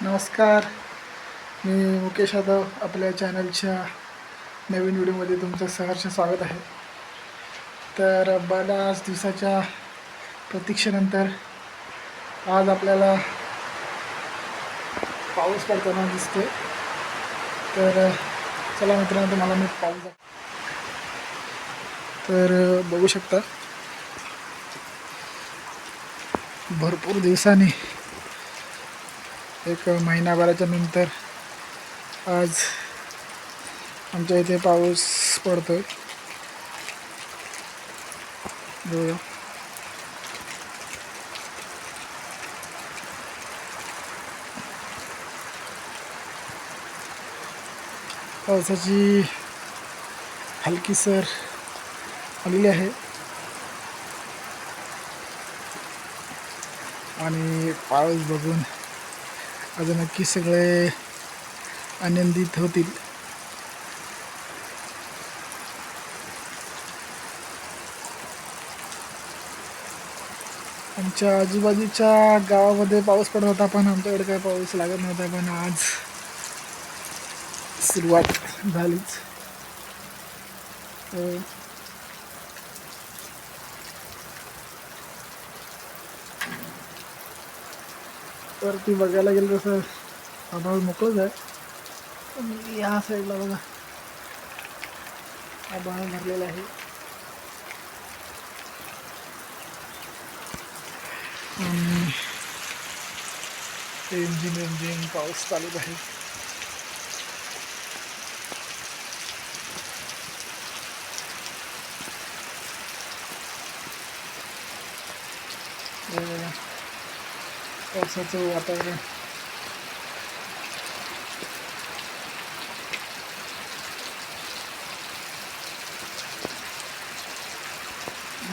नमस्कार. मी मुकेश यादव. आपल्या चॅनलच्या नवीन व्हिडिओमध्ये तुमचं सहर्ष स्वागत आहे. तर बऱ्याच दिवसाच्या प्रतीक्षेनंतर आज आपल्याला पाऊस पडताना दिसतोय. तर चला मित्रांनो, तुम्हाला मी पाऊस बघू शकता. भरपूर दिवसांनी एक महिनाभराच्या नंतर आज आमच्या इथे पाऊस पडतोय. बघूया. पावसाची हलकी सर आलेली आहे आणि पाऊस बघून आज नक्की सगळे आनंदित होतील. आमच्या आजूबाजूच्या गावामध्ये पाऊस पडत होता, पण आमच्याकडे काही पाऊस लागत नव्हता. पण आज सुरुवात झालीच. तर ती बघायला गेलं तसं आभाळ मोकळंच आहे, पण या साईडला बघा आभाळ भरलेलं आहे. रिमझिम पाऊस चालू आहे. पावसाचं वातावरण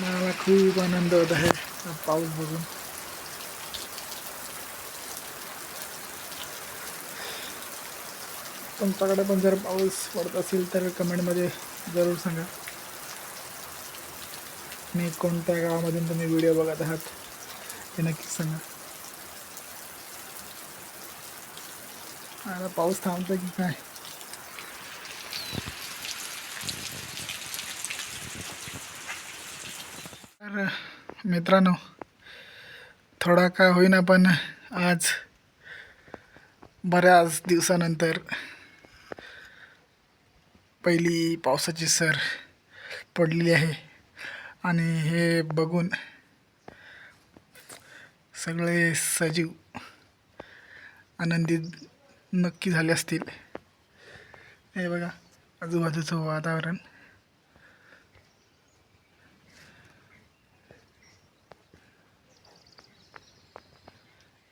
मला खूप आनंद होत आहे पाऊस बघून. तुमच्याकडे पण जर पाऊस पडत असेल तर कमेंटमध्ये जरूर सांगा. मी कोणत्या गावामधून तुम्ही व्हिडिओ बघत आहात ते नक्कीच सांगा. आता पाऊस थांबतो की काय? तर मित्रांनो, थोडा काय होईना पण आज बऱ्याच दिवसानंतर पहिली पावसाची सर पडलेली आहे आणि हे बघून सगळे सजीव आनंदित नक्की झाले असतील. हे बघा आजूबाजूचं वातावरण.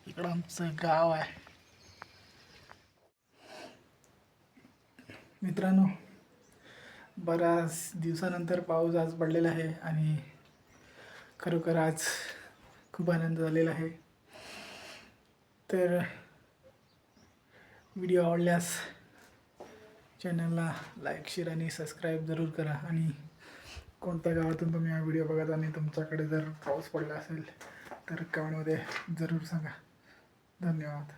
इकडं आमचं गाव आहे. मित्रांनो, बऱ्याच दिवसानंतर पाऊस आज पडलेला आहे आणि खरोखर आज खूप आनंद झालेला आहे. तर व्हिडिओ आवडल्यास चॅनलला लाईक, शेअर आणि सबस्क्राईब जरूर करा. आणि कोणत्या गावातून तुम्ही हा व्हिडिओ बघत आणि तुमच्याकडे जर पाऊस पडला असेल तर कमेंटमध्ये जरूर सांगा. धन्यवाद.